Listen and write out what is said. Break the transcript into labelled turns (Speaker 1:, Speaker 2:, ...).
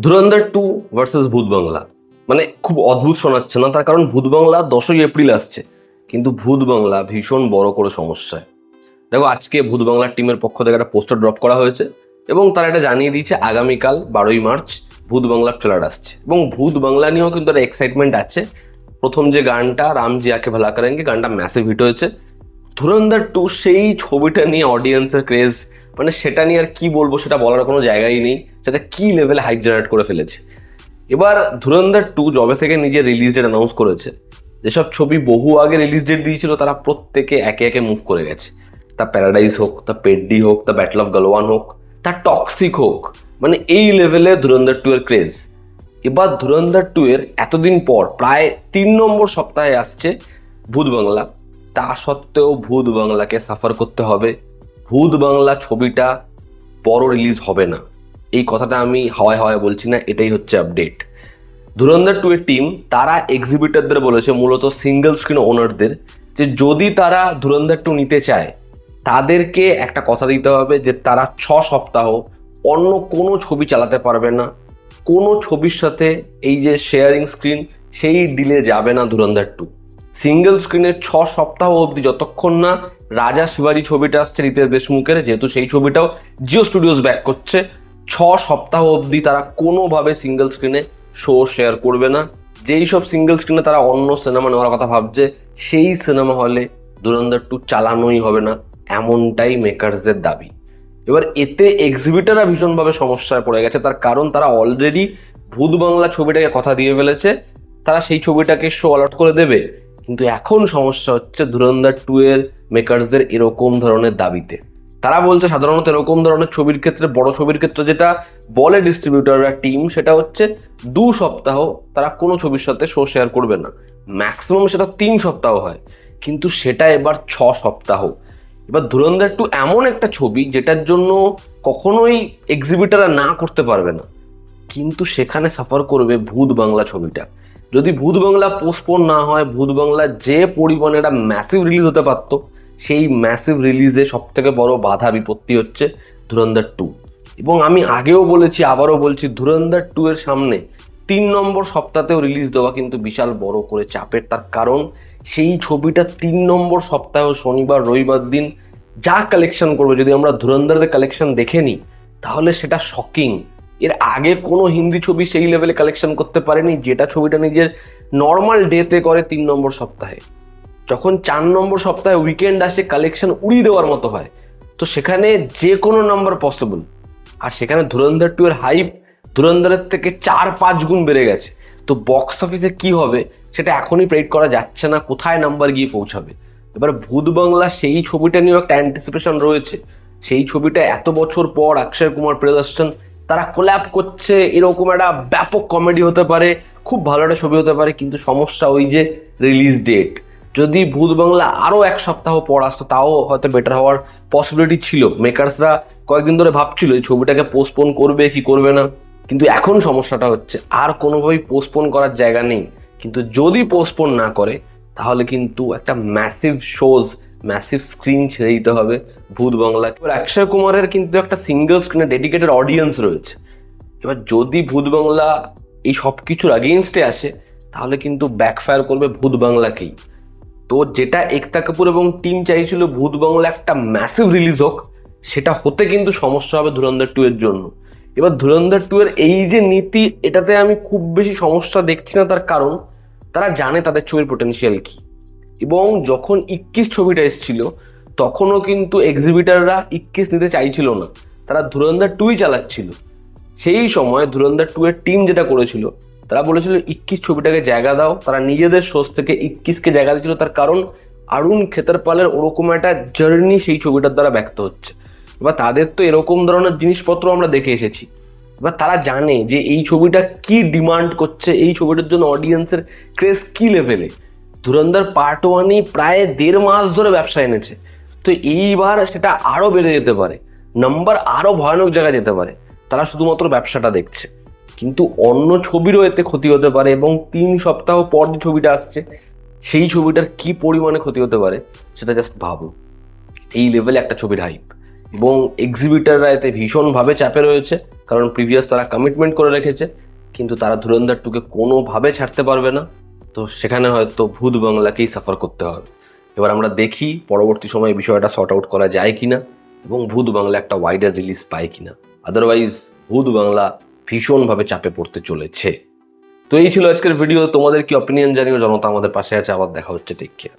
Speaker 1: ধুরন্ধর 2 versus ভূত বাংলা। মানে খুব অদ্ভুত শোনাচ্ছে না? তার কারণ ভূত বাংলা 10ই এপ্রিল আসছে, কিন্তু ভূত বাংলা ভীষণ বড় করে সমস্যায়। দেখো, আজকে ভূত বাংলার টিমের পক্ষ থেকে একটা পোস্টার ড্রপ করা হয়েছে এবং তারা এটা জানিয়ে দিয়েছে আগামীকাল 12ই মার্চ ভূত বাংলার ট্রেলার আসছে। এবং ভূত বাংলা নিয়েও কিন্তু একটা এক্সাইটমেন্ট আছে। প্রথম যে গানটা রামজি আকে ভালা করেঙ্গে, গানটা ম্যাসিভ হিট হয়েছে। ধুরন্ধর 2 সেই ছবিটা নিয়ে অডিয়েন্সের ক্রেজ, মানে সেটা নিয়ে আর কি বলবো, সেটা বলার কোনো জায়গাই নেই। সেটা কি লেভেলে হাইপ জেনারেট করে ফেলেছে। এবার ধুরন্ধর 2 জবে থেকে নিজের রিলিজ ডেট অ্যানাউন্স করেছে, যেসব ছবি বহু আগে রিলিজ ডেট দিয়েছিল তারা প্রত্যেকে একে একে মুভ করে গেছে। তা প্যারাডাইস হোক, তা পেড্ডি হোক, তা ব্যাটল অফ গালওয়ান হোক, তা টক্সিক হোক, মানে এই লেভেলে ধুরন্ধর 2 এর ক্রেজ। এবার ধুরন্ধর 2 এর এতদিন পর প্রায় 3 নম্বর সপ্তাহে আসছে ভূত বাংলা। তা সত্ত্বেও ভূত বাংলাকে সাফার করতে হবে। ভূত বাংলা ছবিটা বড় রিলিজ হবে না, এই কথাটা আমি হাওয়ায় হাওয়ায় বলছি না, এটাই হচ্ছে আপডেট। ধুরন্ধর 2 এর টিম তারা এক্সিবিটরদের বলেছে, মূলত সিঙ্গেল স্ক্রিন ওনারদের, যে যদি তারা ধুরন্ধর 2 নিতে চায় তাদেরকে একটা কথা দিতে হবে যে তারা 6 সপ্তাহ অন্য কোনো ছবি চালাতে পারবে না। কোনো ছবির সাথে এই যে শেয়ারিং স্ক্রিন, সেই ডিলে যাবে না ধুরন্ধর 2। সিঙ্গেল স্ক্রিনে 6 সপ্তাহ অবধি, যতক্ষণ না রাজা শিবাজি ছবিটা আসছে রিতেশ দেশমুখের, যেহেতু সেই ছবিটাও জিও স্টুডিওস ব্যাক করছে, 6 সপ্তাহ অবধি তারা কোনোভাবে সিঙ্গেল স্ক্রিনে শো শেয়ার করবে না। যেই সব সিঙ্গেল স্ক্রিনে তারা অন্য সিনেমা নেওয়ার কথা ভাবছে, সেই সিনেমা হলে ধুরন্ধর 2 চালানোই হবে না, এমনটাই মেকার্সদের দাবি। এবার এতে এক্সিবিটাররা ভীষণভাবে সমস্যায় পড়ে গেছে, তার কারণ তারা অলরেডি ভূত বাংলা ছবিটাকে কথা দিয়ে ফেলেছে, তারা সেই ছবিটাকে শো অলট করে দেবে। কিন্তু এখন সমস্যা হচ্ছে ধুরন্ধর 2 এর মেকার্সদের এরকম ধরনের দাবিতে। তারা বলছে সাধারণত এরকম ধরনের ছবির ক্ষেত্রে, বড় ছবির ক্ষেত্রে যেটা বলে ডিস্ট্রিবিউটররা টিম, সেটা হচ্ছে 2 সপ্তাহ তারা কোনো ছবির সাথে শো শেয়ার করবে না। ম্যাক্সিমাম সেটা 3 সপ্তাহ হয়, কিন্তু সেটা এবার 6 সপ্তাহ। এবার ধুরন্ধর 2 এমন একটা ছবি যেটার জন্য কখনোই এক্সিবিটাররা না করতে পারবে না, কিন্তু সেখানে সাফার করবে ভূত বাংলা ছবিটা। যদি ভূত বাংলা পোস্টপোন না হয়, ভূত বাংলা যে পরিমাণে একটা ম্যাসিভ রিলিজ হতে পারতো, সেই ম্যাসিভ রিলিজে সব থেকে বড় বাধা বিপত্তি হচ্ছে ধুরন্ধর 2। এবং আমি আগেও বলেছি, আবারও বলছি, ধুরন্ধর 2 এর সামনে 3 নম্বর সপ্তাহতেও রিলিজ দেওয়া কিন্তু বিশাল বড় করে চাপের। তার কারণ সেই ছবিটা 3 নম্বর সপ্তাহ শনিবার রবিবার দিন যা কালেকশন করবে, যদি আমরা ধুরন্ধরের কালেকশন দেখে নিই তাহলে সেটা শকিং। এর আগে কোনো হিন্দি ছবি সেই লেভেলে কালেকশন করতে পারেনি, যেটা ছবিটা নিজের নর্মাল ডেতে করে 3 নম্বর সপ্তাহে। যখন 4 নম্বর সপ্তাহে উইকেন্ড আসে, কালেকশন উড়িয়ে দেওয়ার মতো হয়, তো সেখানে যে কোনো নাম্বার পসিবল। আর সেখানে ধুরন্ধর 2 এর হাইপ ধুরন্ধরের থেকে 4-5 গুণ বেড়ে গেছে। তো বক্স অফিসে কি হবে সেটা এখনই প্রেডিক্ট করা যাচ্ছে না, কোথায় নাম্বার গিয়ে পৌঁছাবে। এবার ভূত বাংলা সেই ছবিটা নিয়েও একটা অ্যান্টিসিপেশন রয়েছে। সেই ছবিটা এত বছর পর অক্ষয় কুমার, প্রিয়দর্শন তারা কোল্যাব করছে, এরকম একটা ব্যাপক কমেডি হতে পারে, খুব ভালো একটা ছবি হতে পারে। কিন্তু সমস্যা ওই যে রিলিজ ডেট, যদি ভূত বাংলা আরো 1 সপ্তাহ পর আসতো তাও হয়তো বেটার হওয়ার পসিবিলিটি ছিল। মেকার্সরা কয়েকদিন ধরে ভাবছিল এই ছবিটাকে পোস্টপোন করবে কি করবে না, কিন্তু এখন সমস্যাটা হচ্ছে আর কোনোভাবেই পোস্টপোন করার জায়গা নেই। কিন্তু যদি পোস্টপোন না করে তাহলে কিন্তু একটা ম্যাসিভ শোজ, ম্যাসিভ স্ক্রিন ছেড়ে দিতে হবে ভূত বাংলা। এবার অক্ষয় কুমারের কিন্তু একটা সিঙ্গেল স্ক্রিনে ডেডিকেটেড অডিয়েন্স রয়েছে। এবার যদি ভূত বাংলা এই সব কিছুর আগেইনস্টে আসে তাহলে কিন্তু ব্যাকফায়ার করবে ভূত বাংলাকেই। তো যেটা একতা কাপুর এবং টিম চাইছিল ভূত বাংলা একটা ম্যাসিভ রিলিজ হোক, সেটা হতে কিন্তু সমস্যা হবে ধুরন্ধর 2 এর জন্য। এবার ধুরন্ধর 2 এর এই যে নীতি, এটাতে আমি খুব বেশি সমস্যা দেখছি না, তার কারণ তারা জানে তাদের ছবির পোটেনশিয়াল কি। এবং যখন 21 ছবিটা এসেছিল তখনও কিন্তু এক্সিবিটাররা 21 নিতে চাইছিল না, তারা ধুরন্ধর 2ই চালাচ্ছিল। সেই সময় ধুরন্ধর 2 এর টিম যেটা করেছিল, তারা বলেছিল 21 ছবিটাকে জায়গা দাও। তারা নিজেদের সোর্স থেকে 21কে জায়গা দিয়েছিল, তার কারণ অরুণ খেতারপালের ওরকম একটা জার্নি সেই ছবিটার দ্বারা ব্যক্ত হচ্ছে। এবার তাদের তো এরকম ধরনের জিনিসপত্র আমরা দেখে এসেছি। এবার তারা জানে যে এই ছবিটা কি ডিমান্ড করছে, এই ছবিটার জন্য অডিয়েন্সের ক্রেজ কি লেভেলে। ধুরন্ধর পার্ট 1ই প্রায় 1.5 মাস ধরে ব্যবসা এনেছে, তো এইবার সেটা আরো বেড়ে যেতে পারে, নাম্বার আরো ভয়ানক জায়গায় যেতে পারে। তারা শুধুমাত্র ব্যবসাটা দেখছে, কিন্তু অন্য ছবিরও এতে ক্ষতি হতে পারে। এবং 3 সপ্তাহ পর যে ছবিটা আসছে, সেই ছবিটার কি পরিমাণে ক্ষতি হতে পারে সেটা জাস্ট ভাবো। এই লেভেলে একটা ছবির হাইপ, এবং এক্সিবিটাররা এতে ভীষণভাবে চাপে রয়েছে, কারণ প্রিভিয়াস তারা কমিটমেন্ট করে রেখেছে, কিন্তু তারা ধুরন্ধর 2কে কোনোভাবে ছাড়তে পারবে না। তো সেখানে হয়তো ভূত বাংলাকেই সাফার করতে হবে। এবার আমরা দেখি পরবর্তী সময়ে বিষয়টা সর্ট আউট করা যায় কিনা এবং ভূত বাংলা একটা ওয়াইডার রিলিজ পায় কিনা। আদারওয়াইজ ভূত বাংলা ভীষণভাবে চাপে পড়তে চলেছে। তো এই ছিল আজকের ভিডিও। তোমাদের কি অপিনিয়ন জানিও, জনতা আমাদের পাশে আছে। আবার দেখা হচ্ছে, টেক কেয়ার।